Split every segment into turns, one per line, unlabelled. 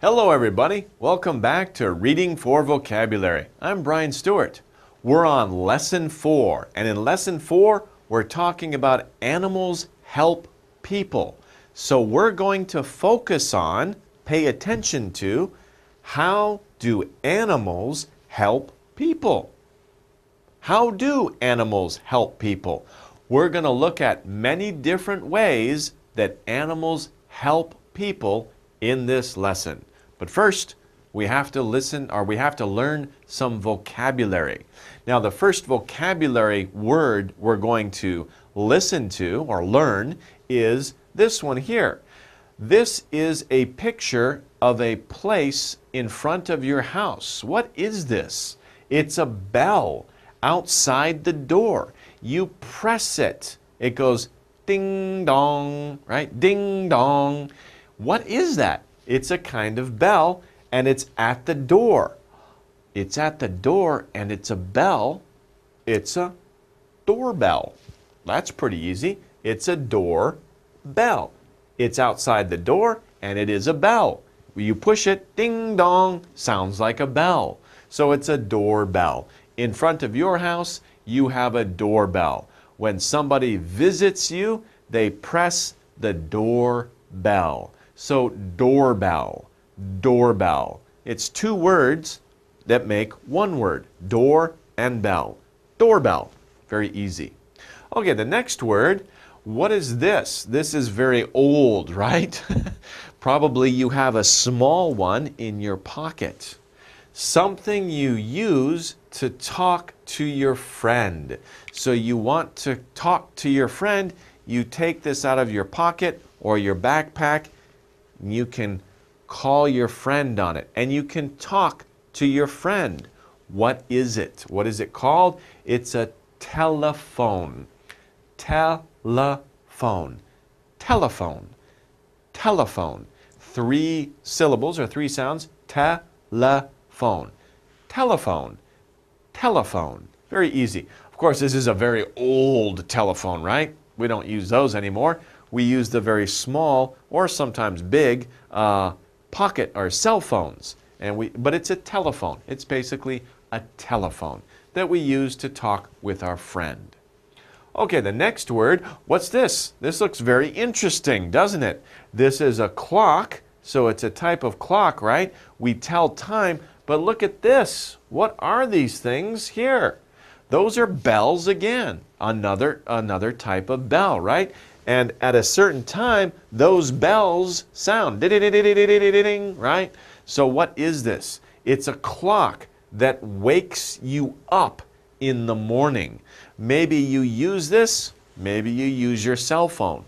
Hello everybody, welcome back to Reading for Vocabulary. I'm Brian Stewart. We're on Lesson 4, and in Lesson 4, we're talking about animals help people. So we're going to focus on, pay attention to, how do animals help people? How do animals help people? We're going to look at many different ways that animals help people in this lesson. But first, we have to learn some vocabulary. Now, the first vocabulary word we're going to listen to or learn is this one here. This is a picture of a place in front of your house. What is this? It's a bell outside the door. You press it. It goes ding dong, right? Ding dong. What is that? It's a kind of bell, and it's at the door. It's at the door, and it's a bell. It's a doorbell. That's pretty easy. It's a doorbell. It's outside the door, and it is a bell. You push it, ding dong, sounds like a bell. So it's a doorbell. In front of your house, you have a doorbell. When somebody visits you, they press the doorbell. So doorbell, doorbell. It's two words that make one word, door and bell. Doorbell, very easy. Okay, the next word, what is this? This is very old, right? Probably you have a small one in your pocket. Something you use to talk to your friend. So you want to talk to your friend, you take this out of your pocket or your backpack. You can call your friend on it, and you can talk to your friend. What is it? What is it called? It's a telephone. Telephone. Telephone. Telephone. 3 syllables or 3 sounds. Telephone. Telephone. Telephone. Very easy. Of course, this is a very old telephone, right? We don't use those anymore. We use the very small or sometimes big pocket or cell phones. But it's a telephone. It's basically a telephone that we use to talk with our friend. Okay, the next word, what's this? This looks very interesting, doesn't it? This is a clock, so it's a type of clock, right? We tell time, but look at this. What are these things here? Those are bells again. Another type of bell, right? And at a certain time, those bells sound, ding-ding-ding-ding-ding-ding, right? So what is this? It's a clock that wakes you up in the morning. Maybe you use this, maybe you use your cell phone.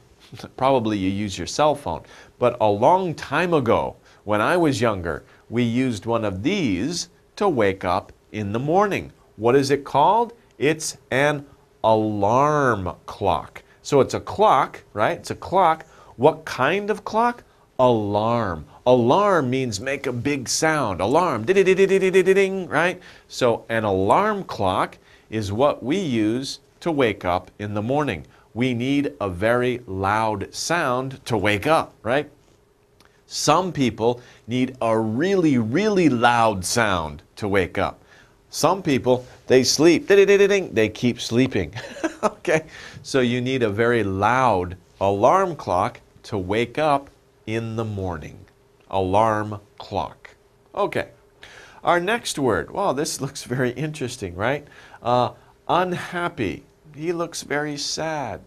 Probably you use your cell phone. But a long time ago, when I was younger, we used one of these to wake up in the morning. What is it called? It's an alarm clock. So it's a clock, right? It's a clock. What kind of clock? Alarm. Alarm means make a big sound. Alarm. Ding-ding-ding-ding-ding, right? So an alarm clock is what we use to wake up in the morning. We need a very loud sound to wake up, right? Some people need a really, really loud sound to wake up. Some people, they sleep. Ding-ding-ding-ding. They keep sleeping. Okay, so you need a very loud alarm clock to wake up in the morning. Alarm clock. Okay, our next word. Wow, this looks very interesting, right? Unhappy. He looks very sad,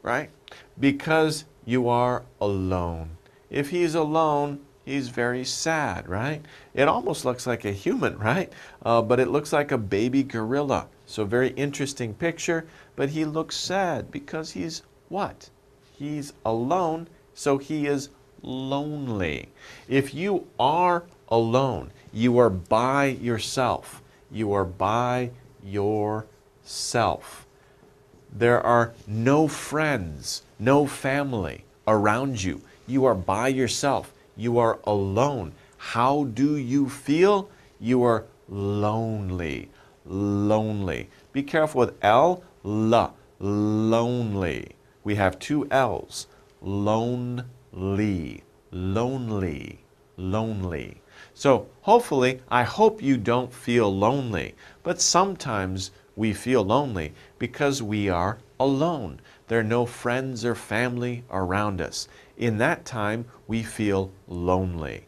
right? Because you are alone. If he's alone, he's very sad, right? It almost looks like a human, right? But it looks like a baby gorilla. So very interesting picture, but he looks sad because he's what? He's alone, so he is lonely. If you are alone, you are by yourself. You are by yourself. There are no friends, no family around you. You are by yourself. You are alone. How do you feel? You are lonely. Lonely. Be careful with L, lonely. We have 2 L's. Lonely. Lonely. lonely. So hopefully, I hope you don't feel lonely, but sometimes we feel lonely because we are alone. There are no friends or family around us. In that time, we feel lonely.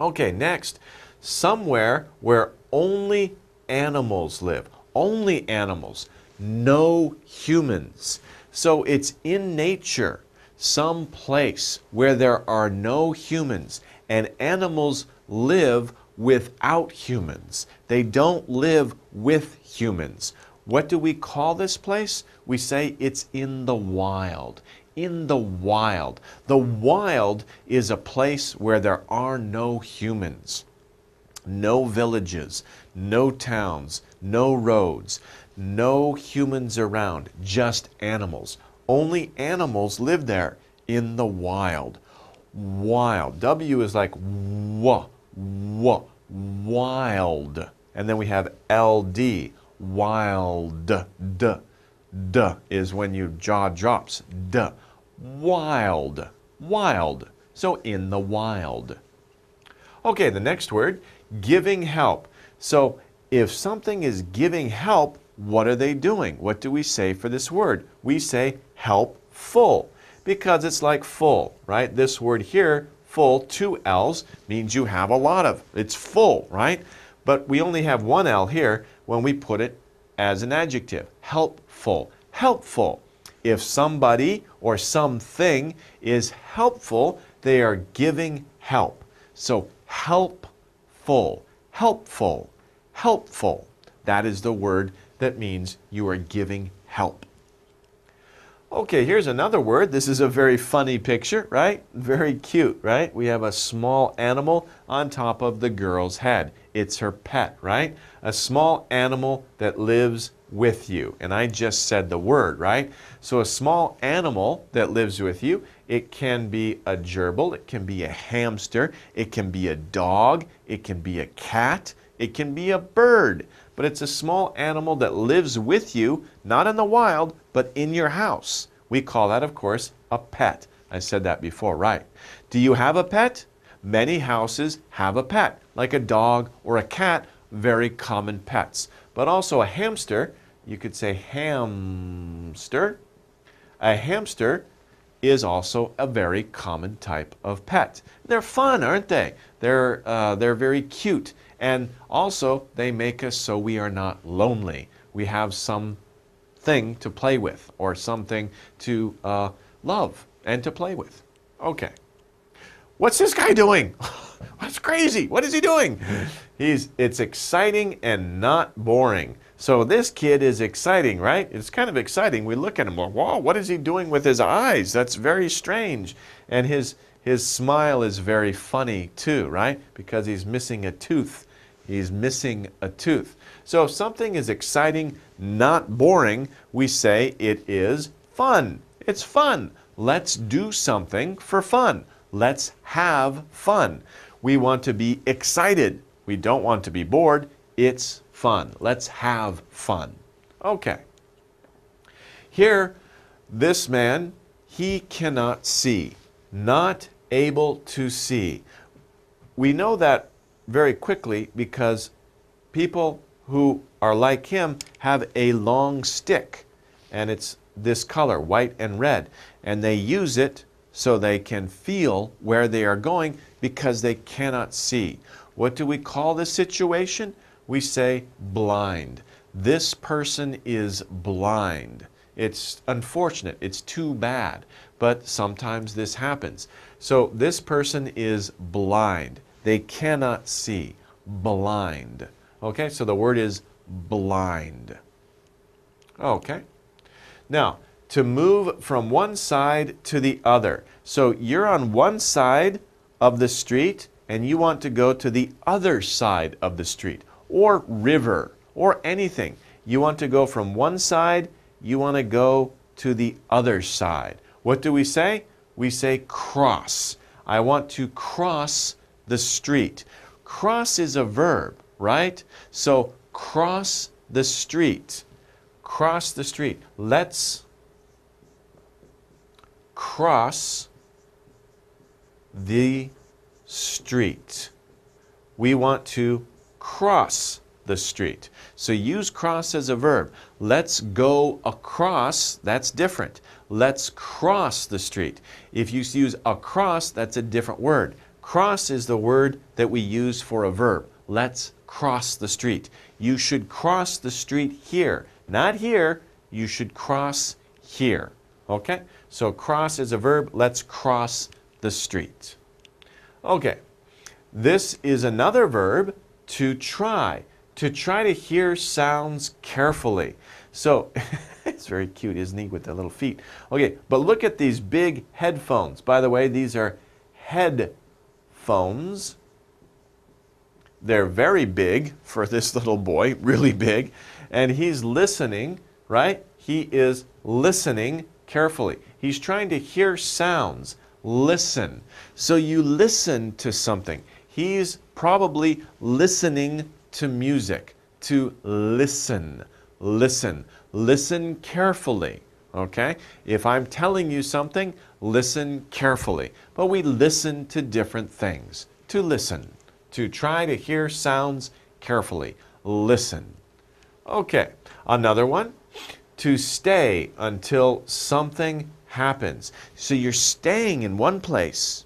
Okay, next, somewhere where only animals live. Only animals, no humans. So it's in nature, some place where there are no humans, and animals live without humans. They don't live with humans. What do we call this place? We say it's in the wild. In the wild. The wild is a place where there are no humans, no villages, no towns, no roads, no humans around, just animals. Only animals live there in the wild. Wild. W is like w, wild. And then we have LD, wild. D is when your jaw drops. D. Wild. Wild. So in the wild. Okay, the next word, giving help. So if something is giving help, what are they doing? What do we say for this word? We say helpful, because it's like full, right? This word here, full, two L's, means you have a lot of. It's full, right? But we only have one L here when we put it as an adjective. Helpful. Helpful. If somebody or something is helpful, they are giving help. So helpful, helpful, helpful. That is the word that means you are giving help. Okay, here's another word. This is a very funny picture, right? Very cute, right? We have a small animal on top of the girl's head. It's her pet, right? A small animal that lives with you. And I just said the word, right? So a small animal that lives with you, it can be a gerbil, it can be a hamster, it can be a dog, it can be a cat, it can be a bird. But it's a small animal that lives with you, not in the wild, but in your house. We call that, of course, a pet. I said that before, right? Do you have a pet? Many houses have a pet, like a dog or a cat, very common pets. But also a hamster, you could say hamster. A hamster is also a very common type of pet. They're fun, aren't they? They're very cute. And also, they make us so we are not lonely. We have something to play with or something to love and to play with. Okay. What's this guy doing? That's crazy. What is he doing? It's exciting and not boring. So this kid is exciting, right? It's kind of exciting. We look at him, wow, what is he doing with his eyes? That's very strange. And his smile is very funny too, right? Because he's missing a tooth. He's missing a tooth. So if something is exciting, not boring, we say it is fun. It's fun. Let's do something for fun. Let's have fun. We want to be excited. We don't want to be bored. It's fun. Let's have fun. Okay. Here, this man, he cannot see. Not able to see. We know that very quickly because people who are like him have a long stick, and it's this color, white and red, and they use it so they can feel where they are going because they cannot see. What do we call this situation? We say blind. This person is blind. It's unfortunate. It's too bad. But sometimes this happens. So this person is blind. They cannot see. Blind. Okay, so the word is blind. Okay. Now, to move from one side to the other. So you're on one side of the street and you want to go to the other side of the street or river or anything. You want to go from one side, you want to go to the other side. What do we say? We say cross. I want to cross the street. Cross is a verb, right? So cross the street. Cross the street. Let's cross the street. We want to cross the street. So use cross as a verb. Let's go across, that's different. Let's cross the street. If you use across, that's a different word. Cross is the word that we use for a verb. Let's cross the street. You should cross the street here. Not here, you should cross here. Okay? So cross is a verb. Let's cross the street. Okay. This is another verb, to try. To try to hear sounds carefully. So, it's very cute, isn't he, with the little feet. Okay, but look at these big headphones. By the way, these are headphones. They're very big for this little boy, really big. And he's listening, right? He is listening carefully. He's trying to hear sounds. Listen. So you listen to something. He's probably listening to music. To listen. Listen. Listen carefully. Okay? If I'm telling you something, listen carefully. But we listen to different things. To listen. To try to hear sounds carefully. Listen. Okay. Another one. To stay until something happens. So you're staying in one place.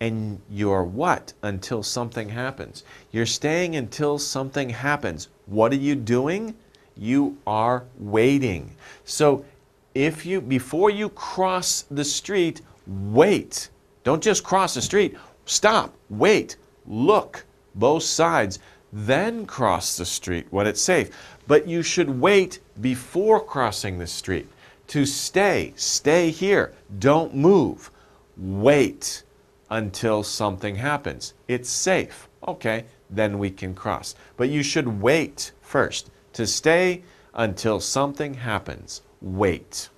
And you're what until something happens? You're staying until something happens. What are you doing? You are waiting. So before you cross the street, wait. Don't just cross the street. Stop. Wait. Look. Both sides. Then cross the street when it's safe. But you should wait before crossing the street. To stay. Stay here. Don't move. Wait until something happens. It's safe. Okay, then we can cross. But you should wait first. To stay until something happens. Wait.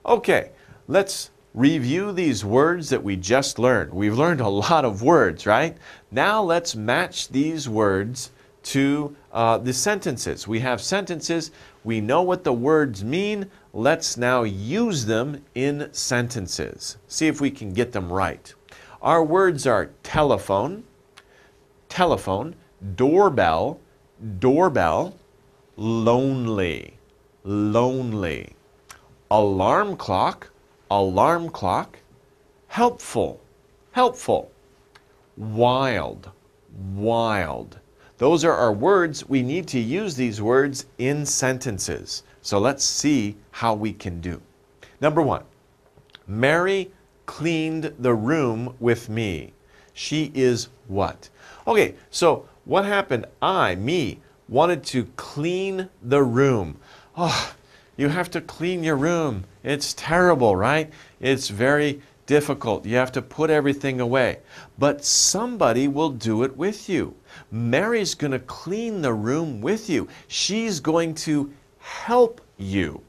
Okay, let's review these words that we just learned. We've learned a lot of words, right? Now let's match these words to the sentences. We have sentences. We know what the words mean. Let's now use them in sentences. See if we can get them right. Our words are telephone, telephone, doorbell, doorbell, lonely, lonely, alarm clock, alarm clock, helpful, helpful, wild, wild. Those are our words. We need to use these words in sentences. So let's see how we can do. Number one, Mary cleaned the room with me. She is what? Okay, so what happened? Me, wanted to clean the room. Oh, you have to clean your room. It's terrible, right? It's very difficult. You have to put everything away. But somebody will do it with you. Mary's going to clean the room with you. She's going to help you.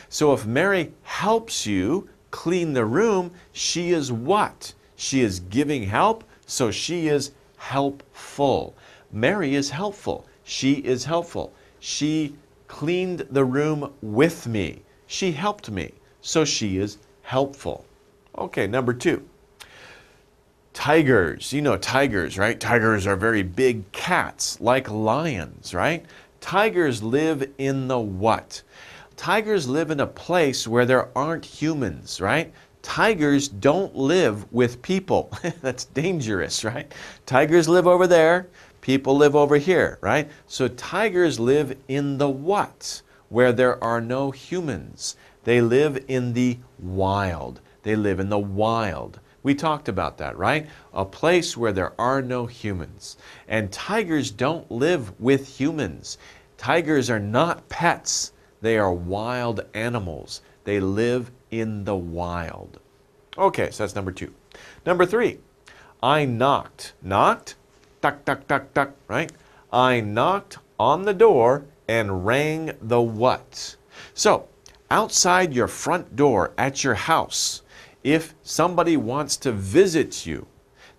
So if Mary helps you clean the room, she is what? She is giving help, so she is helpful. Mary is helpful. She is helpful. She cleaned the room with me. She helped me, so she is helpful. Okay, number two. Tigers. You know tigers, right? Tigers are very big cats, like lions, right? Tigers live in the what? Tigers live in a place where there aren't humans, right? Tigers don't live with people. That's dangerous, right? Tigers live over there. People live over here, right? So tigers live in the what? Where there are no humans. They live in the wild. They live in the wild. We talked about that, right? A place where there are no humans. And tigers don't live with humans. Tigers are not pets. They are wild animals. They live in the wild. Okay, so that's number two. Number three, I knocked. Knocked? Tuck, tuck, tuck, tuck, right? I knocked on the door and rang the what? So, outside your front door at your house, if somebody wants to visit you,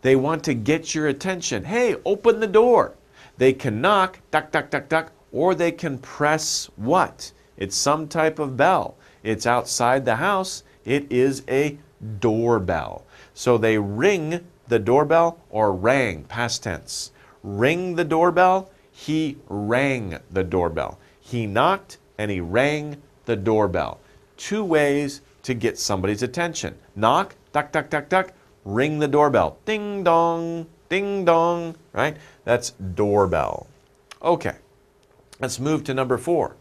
they want to get your attention. Hey, open the door. They can knock, tuck, tuck, tuck, tuck, or they can press what? It's some type of bell. It's outside the house. It is a doorbell. So they ring the doorbell or rang, past tense. Ring the doorbell, he rang the doorbell. He knocked and he rang the doorbell. Two ways to get somebody's attention. Knock, duck, duck, duck, duck. Ring the doorbell. Ding dong, right? That's doorbell. Okay, let's move to number 4.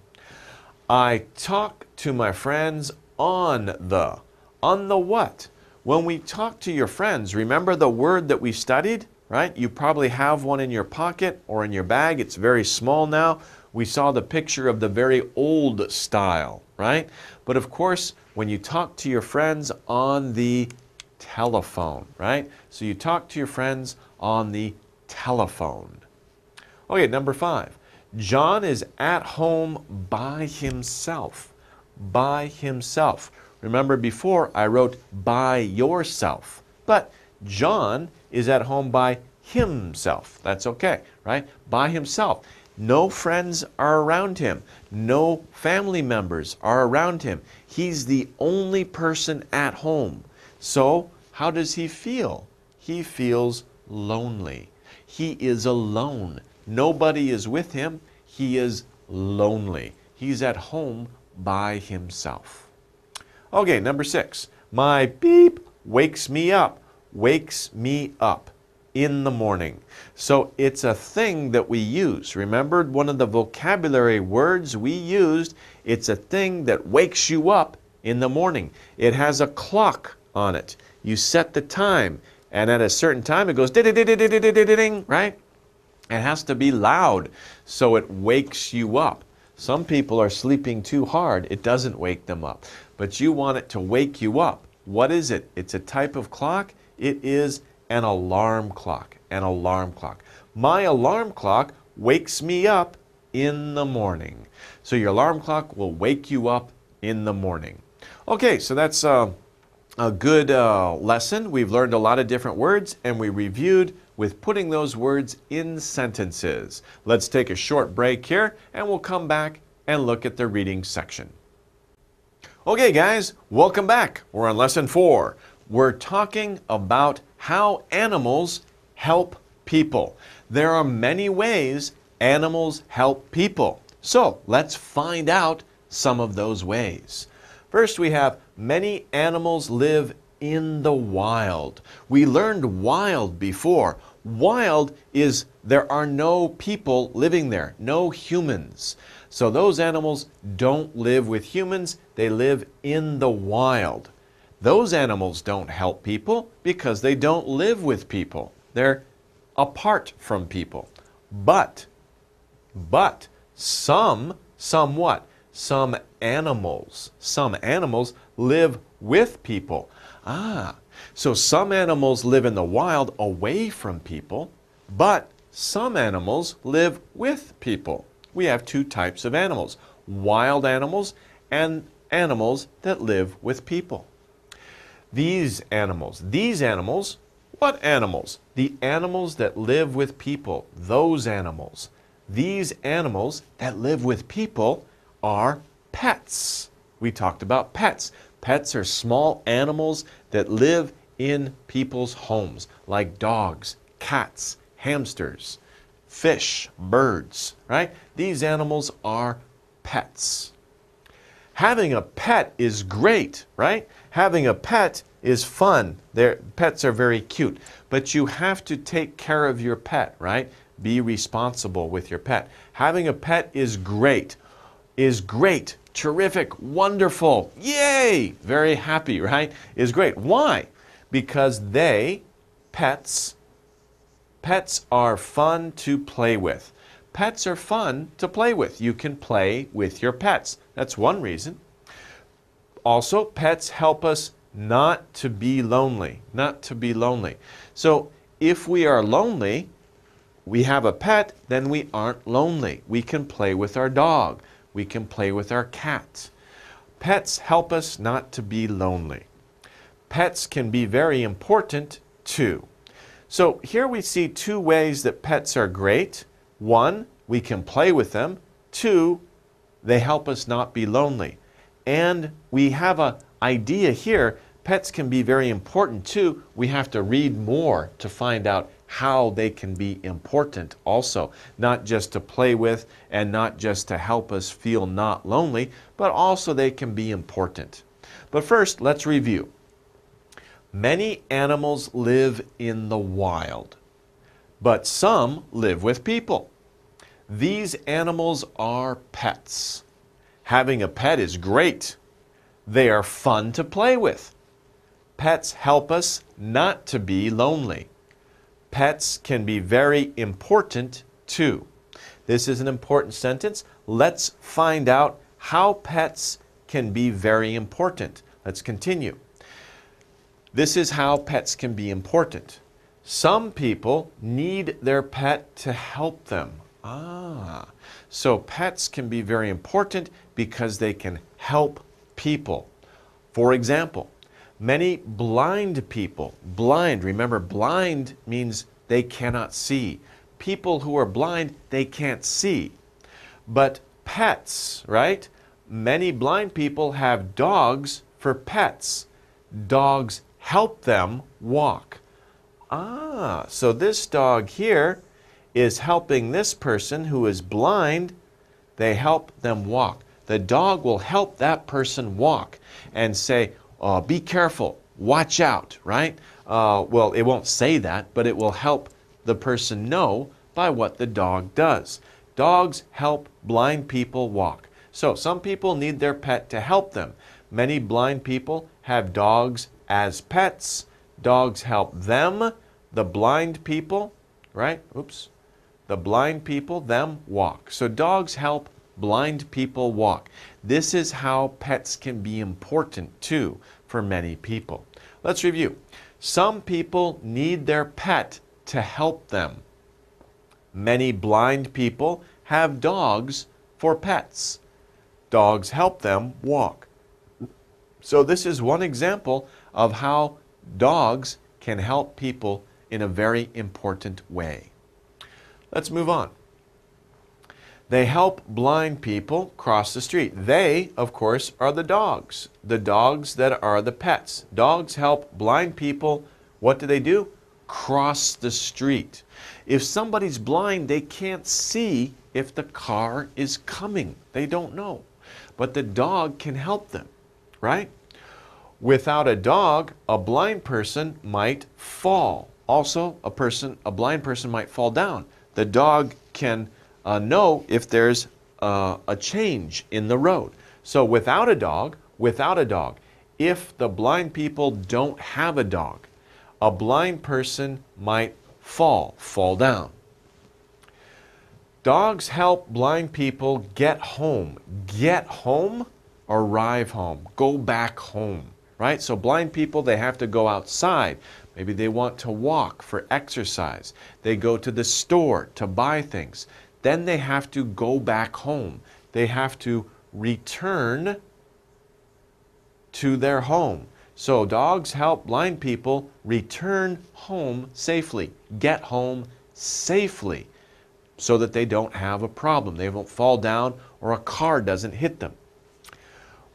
I talk to my friends on the. On the what? When we talk to your friends, remember the word that we studied, right? You probably have one in your pocket or in your bag. It's very small now. We saw the picture of the very old style, right? But of course, when you talk to your friends on the telephone, right? So you talk to your friends on the telephone. Okay, number 5. John is at home by himself. By himself. Remember before I wrote by yourself. But John is at home by himself. That's okay, right? By himself. No friends are around him. No family members are around him. He's the only person at home. So, how does he feel? He feels lonely. He is alone. Nobody is with him. He is lonely. He's at home by himself. Okay, number 6. My beep wakes me up. Wakes me up in the morning. So it's a thing that we use. Remember one of the vocabulary words we used? It's a thing that wakes you up in the morning. It has a clock on it. You set the time, and at a certain time it goes ding, right? It has to be loud, so it wakes you up. Some people are sleeping too hard. It doesn't wake them up. But you want it to wake you up. What is it? It's a type of clock. It is an alarm clock. An alarm clock. My alarm clock wakes me up in the morning. So your alarm clock will wake you up in the morning. Okay, so that's a good lesson. We've learned a lot of different words, and we reviewed with putting those words in sentences. Let's take a short break here, and we'll come back and look at the reading section. Okay, guys, welcome back. We're on lesson 4. We're talking about how animals help people. There are many ways animals help people. So let's find out some of those ways. First, we have many animals live in the wild. We learned wild before. Wild is there are no people living there, no humans. So those animals don't live with humans, they live in the wild. Those animals don't help people because they don't live with people. They're apart from people. But some what? Some animals live with people. So some animals live in the wild away from people, but some animals live with people. We have 2 types of animals, wild animals and animals that live with people. These animals, what animals? The animals that live with people, those animals. These animals that live with people are pets. We talked about pets. Pets are small animals that live in people's homes, like dogs, cats, hamsters, fish, birds, right? These animals are pets. Having a pet is great, right? Having a pet is fun. Pets are very cute, but you have to take care of your pet, right? Be responsible with your pet. Having a pet is great, terrific, wonderful, yay, very happy, right? Is great. Why? Because pets are fun to play with. Pets are fun to play with. You can play with your pets. That's one reason. Also, pets help us not to be lonely. Not to be lonely. So, if we are lonely, we have a pet, then we aren't lonely. We can play with our dog. We can play with our cat. Pets help us not to be lonely. Pets can be very important too. So here we see 2 ways that pets are great. 1, we can play with them. 2, they help us not be lonely. And we have an idea here Pets can be very important too. We have to read more to find out how they can be important also, not just to play with and not just to help us feel not lonely, but also they can be important. But first, let's review. Many animals live in the wild, but some live with people. These animals are pets. Having a pet is great. They are fun to play with. Pets help us not to be lonely. Pets can be very important too. This is an important sentence. Let's find out how pets can be very important. Let's continue. This is how pets can be important. Some people need their pet to help them. So pets can be very important because they can help people. For example, many blind people, remember blind means they cannot see. People who are blind, they can't see. But pets, right? Many blind people have dogs for pets. Dogs help them walk. So this dog here is helping this person who is blind. They help them walk. The dog will help that person walk and say, be careful, watch out, right? Well, it won't say that, but it will help the person know by what the dog does. Dogs help blind people walk. So some people need their pet to help them. Many blind people have dogs as pets. Dogs help them, the blind people, right? The blind people, them walk. So dogs help blind people walk. This is how pets can be important too for many people. Let's review. Some people need their pet to help them. Many blind people have dogs for pets. Dogs help them walk. So this is one example of how dogs can help people in a very important way. Let's move on. They help blind people cross the street. They, of course, are the dogs that are the pets. Dogs help blind people, what do? Cross the street. If somebody's blind, they can't see if the car is coming. They don't know. But the dog can help them, right? Without a dog, a blind person might fall. Also, a blind person might fall down. The dog can know if there's a change in the road. So without a dog, if the blind people don't have a dog, a blind person might fall down. Dogs help blind people get home. Get home, arrive home, go back home, right? So blind people, they have to go outside. Maybe they want to walk for exercise. They go to the store to buy things. Then they have to go back home. They have to return to their home. So dogs help blind people return home safely, get home safely, so that they don't have a problem. They won't fall down or a car doesn't hit them.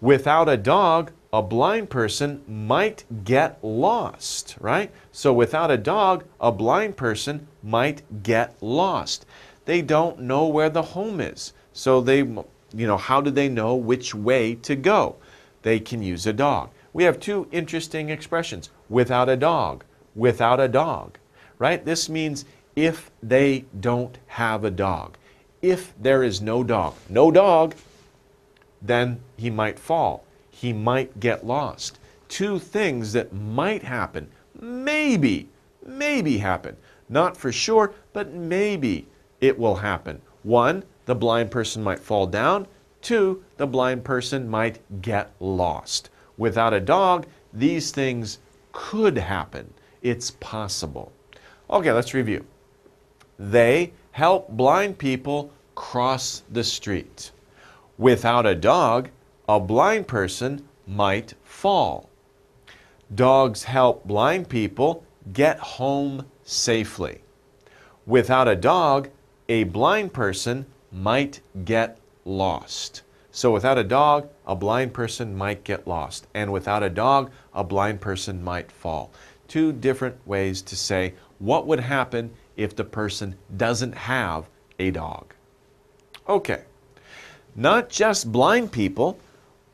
Without a dog, a blind person might get lost, right? So without a dog, a blind person might get lost. They don't know where the home is. So how do they know which way to go? They can use a dog. We have two interesting expressions. Without a dog, right? This means if they don't have a dog. If there is no dog, then he might fall. He might get lost. Two things that might happen, maybe happen. Not for sure, but maybe it will happen. One, the blind person might fall down. Two, the blind person might get lost. Without a dog, these things could happen. It's possible. Okay, let's review. They help blind people cross the street. Without a dog, a blind person might fall. Dogs help blind people get home safely. Without a dog, a blind person might get lost. So without a dog, a blind person might get lost. And without a dog, a blind person might fall. Two different ways to say what would happen if the person doesn't have a dog. Okay, not just blind people,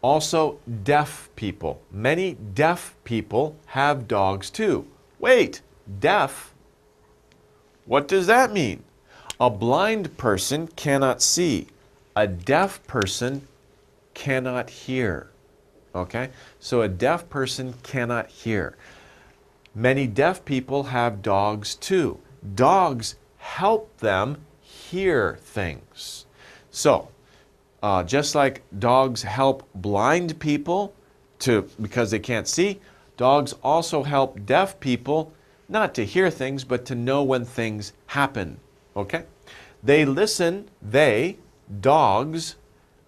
also deaf people. Many deaf people have dogs too. Wait, deaf? What does that mean? A blind person cannot see. A deaf person cannot hear. Okay? So a deaf person cannot hear. Many deaf people have dogs too. Dogs help them hear things. So, just like dogs help blind people because they can't see, dogs also help deaf people not to hear things, but to know when things happen. Okay? They listen, dogs,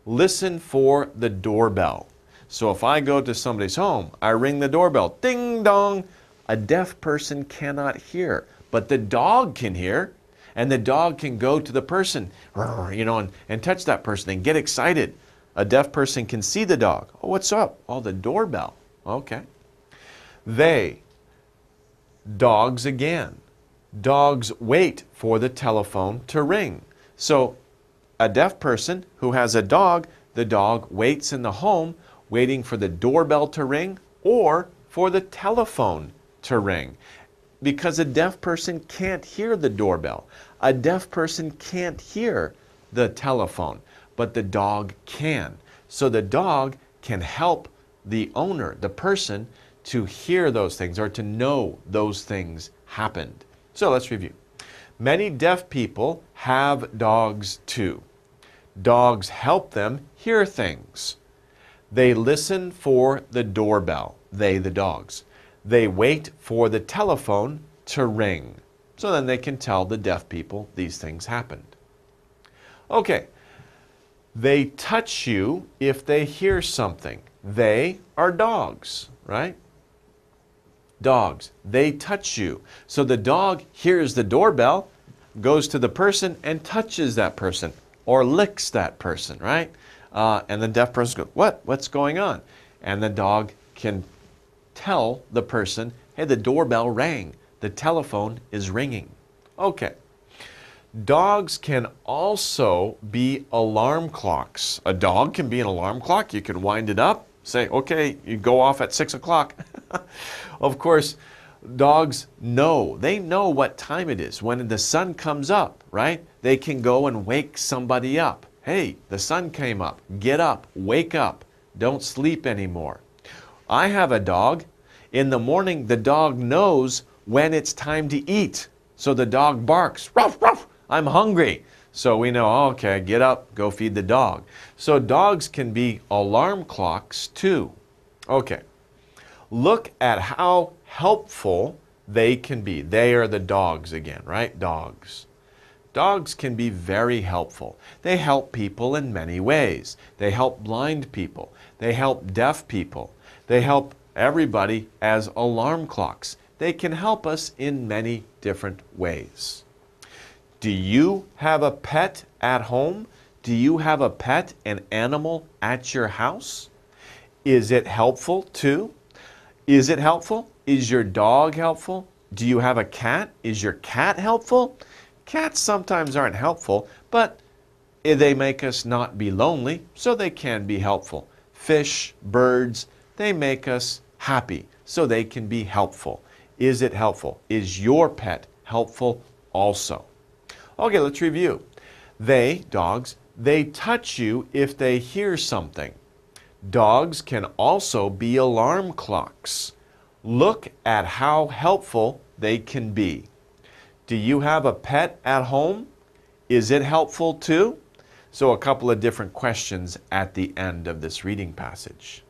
listen for the doorbell. So if I go to somebody's home, I ring the doorbell, ding dong. A deaf person cannot hear, but the dog can hear, and the dog can go to the person, you know, and touch that person and get excited. A deaf person can see the dog. Oh, what's up? Oh, the doorbell. Okay. Dogs again. Dogs wait for the telephone to ring. So a deaf person who has a dog, the dog waits in the home waiting for the doorbell to ring or for the telephone to ring. Because a deaf person can't hear the doorbell. A deaf person can't hear the telephone, but the dog can. So the dog can help the owner, the person, to hear those things or to know those things happened. So let's review. Many deaf people have dogs too. Dogs help them hear things. They listen for the doorbell, the dogs. They wait for the telephone to ring. So then they can tell the deaf people these things happened. Okay. They touch you if they hear something. They are dogs, right? Dogs. They touch you. So the dog hears the doorbell, goes to the person and touches that person or licks that person, right? And the deaf person goes, what? What's going on? And the dog can tell the person, hey, the doorbell rang. The telephone is ringing. Okay. Dogs can also be alarm clocks. A dog can be an alarm clock. You can wind it up, say, okay, you go off at 6 o'clock. Of course, dogs know. They know what time it is. When the sun comes up, right? They can go and wake somebody up. Hey, the sun came up. Get up. Wake up. Don't sleep anymore. I have a dog. In the morning, the dog knows when it's time to eat. So the dog barks, ruff, ruff, I'm hungry. So we know, oh, okay, get up, go feed the dog. So dogs can be alarm clocks too. Okay, look at how helpful they can be. They are the dogs again, right? Dogs. Dogs can be very helpful. They help people in many ways. They help blind people. They help deaf people. They help everybody as alarm clocks. They can help us in many different ways. Do you have a pet at home? Do you have a pet, an animal at your house? Is it helpful too? Is it helpful? Is your dog helpful? Do you have a cat? Is your cat helpful? Cats sometimes aren't helpful, but they make us not be lonely, so they can be helpful. Fish, birds, they make us happy, so they can be helpful. Is it helpful? Is your pet helpful also? Okay, let's review. Dogs, they touch you if they hear something. Dogs can also be alarm clocks. Look at how helpful they can be. Do you have a pet at home? Is it helpful too? So a couple of different questions at the end of this reading passage.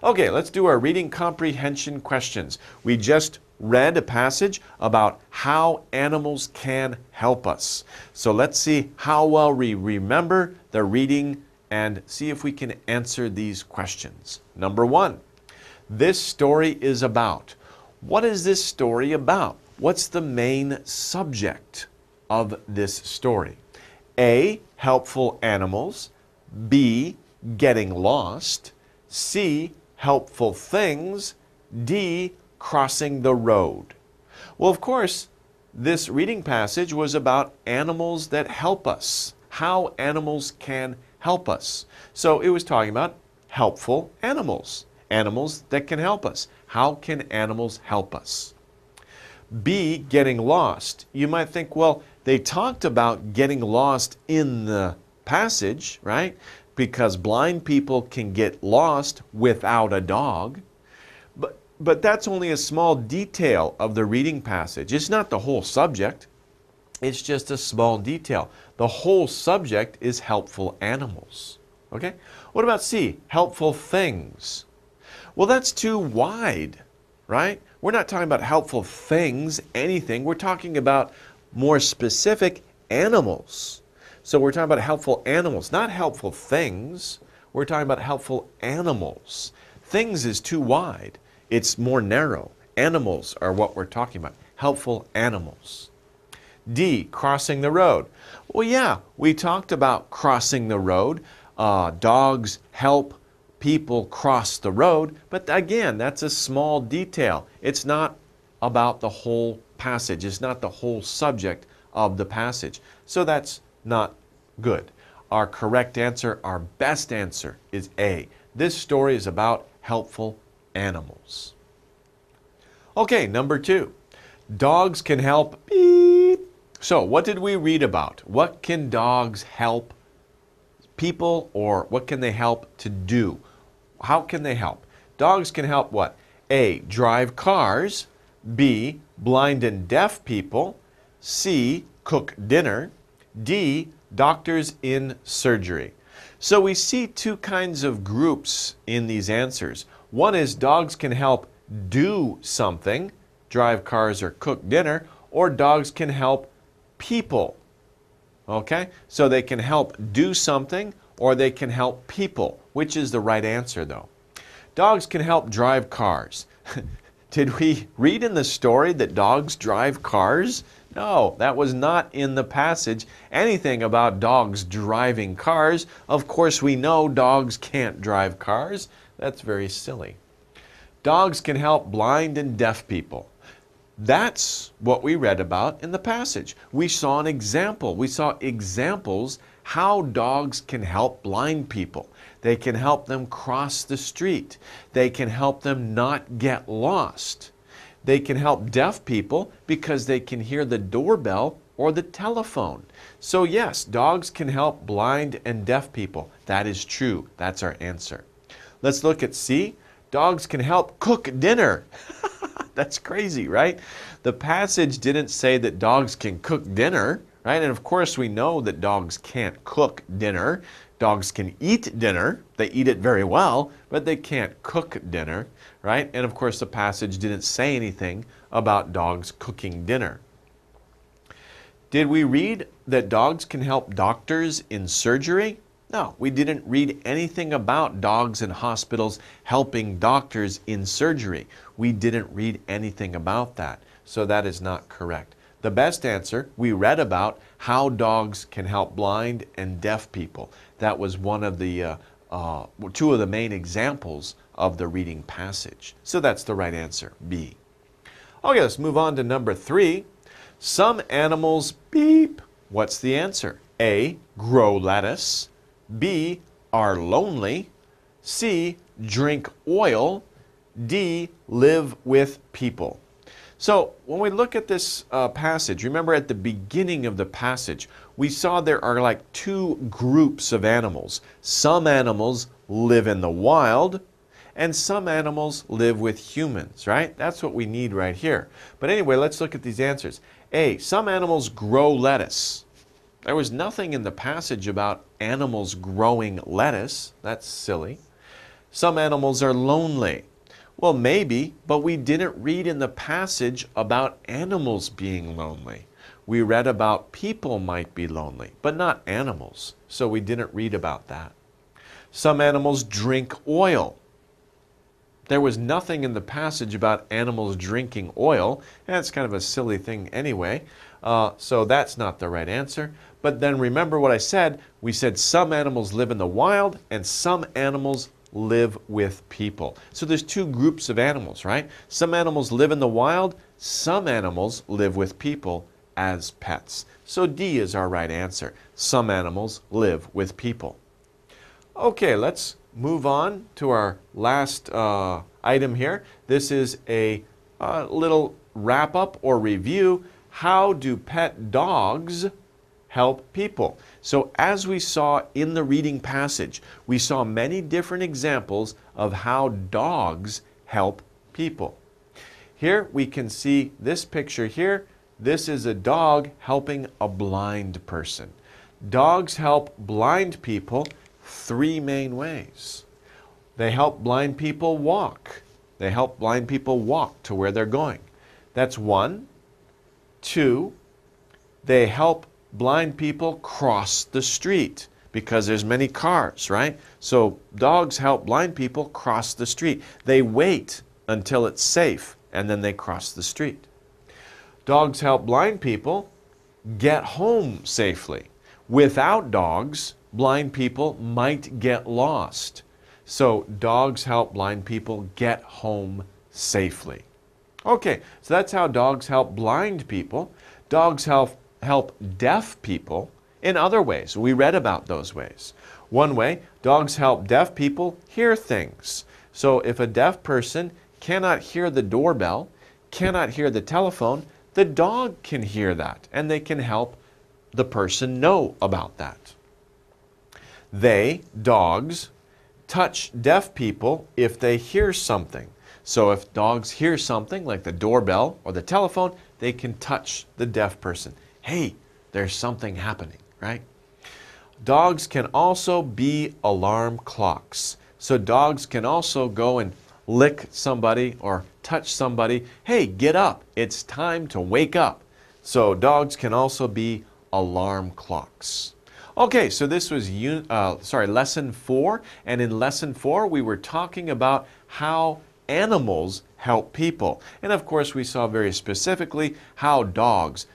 Okay, let's do our reading comprehension questions. We just read a passage about how animals can help us. So let's see how well we remember the reading and see if we can answer these questions. Number 1, this story is about. What is this story about? What's the main subject of this story? A, helpful animals. B, getting lost. C, helpful things, D, crossing the road? Well, of course, this reading passage was about animals that help us, how animals can help us. So it was talking about helpful animals, animals that can help us. How can animals help us? B, getting lost. You might think, well, they talked about getting lost in the passage, right? Because blind people can get lost without a dog. But that's only a small detail of the reading passage. It's not the whole subject. It's just a small detail. The whole subject is helpful animals. Okay? What about C? Helpful things. Well, that's too wide, right? We're not talking about helpful things, anything. We're talking about more specific animals. So we're talking about helpful animals, not helpful things. We're talking about helpful animals. Things is too wide. It's more narrow. Animals are what we're talking about. Helpful animals. D, crossing the road. Well, yeah, we talked about crossing the road. Dogs help people cross the road. But again, that's a small detail. It's not about the whole passage. It's not the whole subject of the passage. So that's not good. Our correct answer, our best answer is A. This story is about helpful animals. Okay, number 2. Dogs can help beep. So what did we read about? What can dogs help people, or what can they help to do? How can they help? Dogs can help what? A, drive cars. B, blind and deaf people. C, cook dinner. D, doctors in surgery. So we see two kinds of groups in these answers. One is dogs can help do something, drive cars or cook dinner, or dogs can help people. Okay? So they can help do something or they can help people. Which is the right answer though? Dogs can help drive cars. Did we read in the story that dogs drive cars? No, that was not in the passage. Anything about dogs driving cars. Of course, we know dogs can't drive cars. That's very silly. Dogs can help blind and deaf people. That's what we read about in the passage. We saw an example. We saw examples how dogs can help blind people. They can help them cross the street. They can help them not get lost. They can help deaf people because they can hear the doorbell or the telephone. So yes, dogs can help blind and deaf people. That is true. That's our answer. Let's look at C. Dogs can help cook dinner. That's crazy, right? The passage didn't say that dogs can cook dinner, right? And of course we know that dogs can't cook dinner. Dogs can eat dinner. They eat it very well, but they can't cook dinner, right? And of course the passage didn't say anything about dogs cooking dinner. Did we read that dogs can help doctors in surgery? No, we didn't read anything about dogs in hospitals helping doctors in surgery. We didn't read anything about that, so that is not correct. The best answer, we read about how dogs can help blind and deaf people. That was one of the two of the main examples of the reading passage. So that's the right answer, B. Okay, let's move on to number 3. Some animals beep. What's the answer? A, grow lettuce. B, are lonely. C, drink oil. D, live with people. So when we look at this passage, remember at the beginning of the passage, we saw there are like two groups of animals. Some animals live in the wild, and some animals live with humans, right? That's what we need right here. But anyway, let's look at these answers. A, some animals grow lettuce. There was nothing in the passage about animals growing lettuce. That's silly. Some animals are lonely. Well, maybe, but we didn't read in the passage about animals being lonely. We read about people might be lonely, but not animals. So we didn't read about that. Some animals drink oil. There was nothing in the passage about animals drinking oil. That's kind of a silly thing anyway. So that's not the right answer. But then remember what I said. We said some animals live in the wild and some animals live with people. So there's two groups of animals, right? Some animals live in the wild, some animals live with people as pets. So D is our right answer. Some animals live with people. Okay, let's move on to our last item here. This is a little wrap-up or review. How do pet dogs help people? So as we saw in the reading passage, we saw many different examples of how dogs help people. Here we can see this picture here. This is a dog helping a blind person. Dogs help blind people three main ways. They help blind people walk. They help blind people walk to where they're going. That's one. Two, they help blind people cross the street because there's many cars, right? So dogs help blind people cross the street. They wait until it's safe and then they cross the street. Dogs help blind people get home safely. Without dogs, blind people might get lost. So dogs help blind people get home safely. Okay, so that's how dogs help blind people. Dogs help deaf people in other ways. We read about those ways. One way, dogs help deaf people hear things. So if a deaf person cannot hear the doorbell, cannot hear the telephone, the dog can hear that and they can help the person know about that. They, dogs, touch deaf people if they hear something. So if dogs hear something like the doorbell or the telephone, they can touch the deaf person. Hey, there's something happening, right? Dogs can also be alarm clocks. So dogs can also go and lick somebody or touch somebody. Hey, get up. It's time to wake up. So dogs can also be alarm clocks. Okay, so this was lesson 4, and in lesson 4 we were talking about how animals help people. And of course we saw very specifically how dogs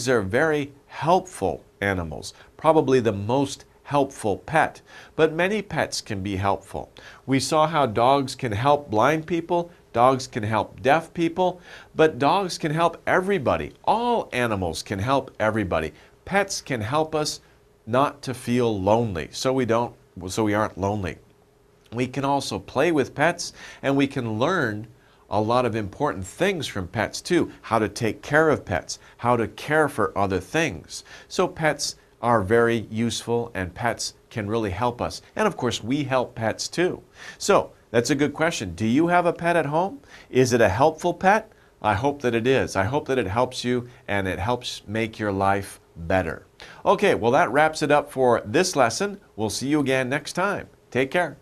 are very helpful animals, probably the most helpful pet, but many pets can be helpful. We saw how dogs can help blind people, dogs can help deaf people, but dogs can help everybody. All animals can help everybody. Pets can help us not to feel lonely, so we aren't lonely. We can also play with pets, and we can learn a lot of important things from pets too. How to take care of pets, how to care for other things. So pets are very useful, and pets can really help us. And of course, we help pets too. So that's a good question. Do you have a pet at home? Is it a helpful pet? I hope that it is. I hope that it helps you and it helps make your life better. Okay, well that wraps it up for this lesson. We'll see you again next time. Take care.